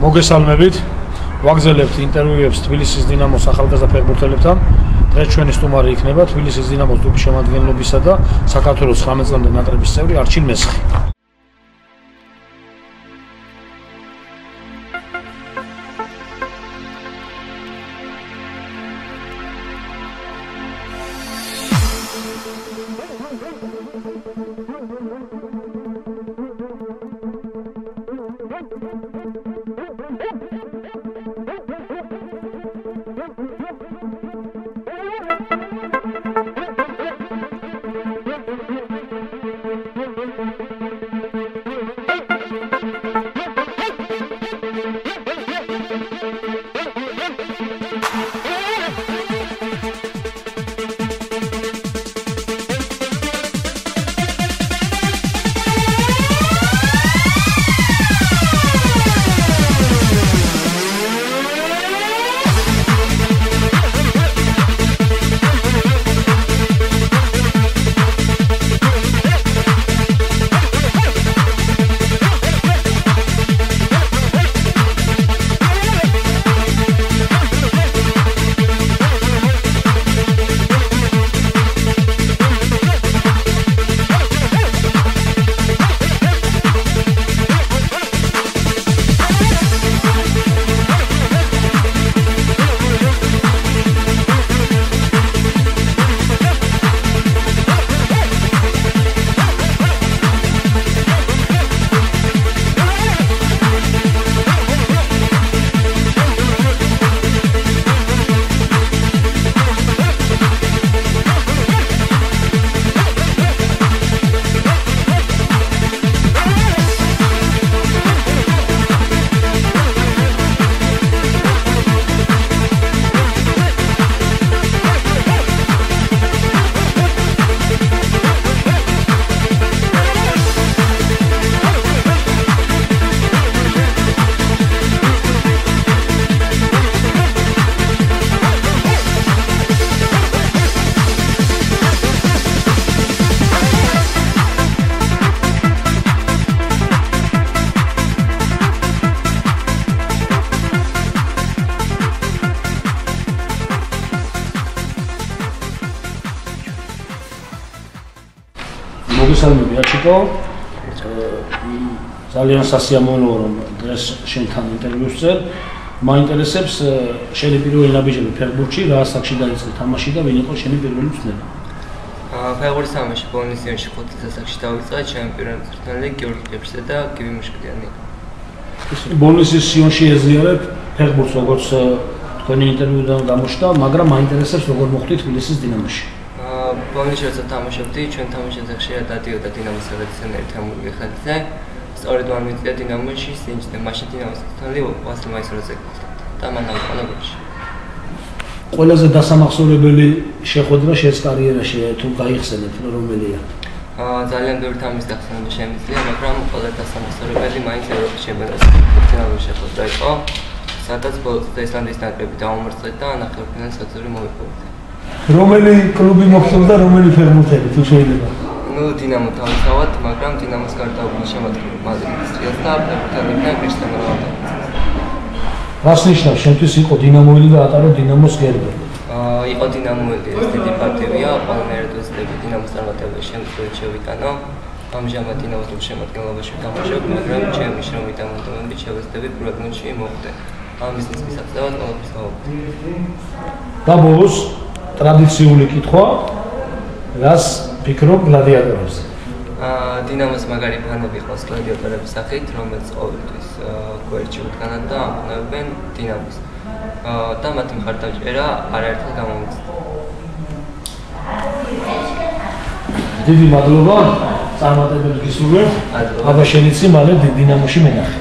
მოგესალმებით. ვაგზელებთ ინტერვიუებს თბილისის დინამოს ახალგაზრდა ფეხბურთელებთან. დღეს ჩვენი სტუმარი იქნება თბილისის დინამოს ჯგუფის შემადგენლობისა და საქართველოს 19 წლამდე ნაკრების წევრი არჩილ მესხი. მოგესალმები აჩიკო. ძალიან სასიამოვნოა რომ დღეს შენთან ინტერვიუს წერ. მაინტერესებს შენი პირველი ნაბიჯები ფეხბურთში, რა ასაკში დაიწყე თამაში და ვინ იყო შენი პირველი მწვრთნელი? ფეხბურთის თამაში ბოლნისის იონში 5 ასაკში დავიწყე, ჩემი პირველი მწვრთნელი გიორგი კეფშიძე და გივი მუშკიდიანი. ბოლნისის იონში ეზიარებ ფეხბურთს, როგორც თქვენი ინტერვიუდან გამოჩნდა, მაგრამ მაინტერესებს როგორ მოხვდი თბილისის დინამოში. ბოლნისში როცა თამაშობდი, ჩვენ თამაშებზე ხშირად დადიოდა დინამოს სელექციონერი თემურ გეხაძე. სწორედ მან მიწია დინამოში სინჯდე, მაშინ დინამოს მწვრთნელი ვასილ მაისურაძე და მან ამყოლებში. ყველაზე დასამახსოვრებელი შეხვედრა შენს კარიერაში თუ გაიხსენებ რომელია? ძალიან ბევრი თამის გახსენება შემიძლია, მაგრამ ყველაზე დასამახსოვრებელი მაინც ევროპის ჩემპიონატის ფინალური შეხვედრა იყო, სადაც ბოლოს ისლანდიის ნაკრები დაუმარცხეთ და ნახევარფინალში საძური მოვიპოვეთ. რომელი კლუბი მოხსოვდა, რომელი ფეხბურთელი თუ შეიძლება? დინამო თავისთავად, მაგრამ დინამოს გარდაუქმნის შემადგენლობ მადრიდის რეალს და ფეხბურთელებთან კრისტიანო რონალდო. რას ნიშნავს შენთვის იყო დინამოელი და ატარო დინამოს გერბი? იყო დინამოელი, ეს დიდი პარტივია, ყველანაირად ვეცდები დინამოს წარმატებაში შემდგომში შევიტანო. ამჟამად დინამოს კლუბის შემადგენლობაში ვთამაშობ, მაგრამ ჩემი შრომით და მონდომებით შევეცდები პირველ გუნდში მოვხვდე. ამის მისაღწევად ყველაფერს გავაკეთე. და ბოლოს ტრადიციული კითხვა, რას ფიქრობ გლადიატორებზე? დინამოს მაგარი ფანები ყავს გლადიატორების სახით, რომელიც ყოველთვის გვერდში უდგანან და ამხნევებენ დინამოს. და მათი მხარდაჭერა არაერთხელ გამომიწვია. დიდი მადლობა, წარმატებები გისურვებთ. აბა შენიცი მალე დინამოში მენახე.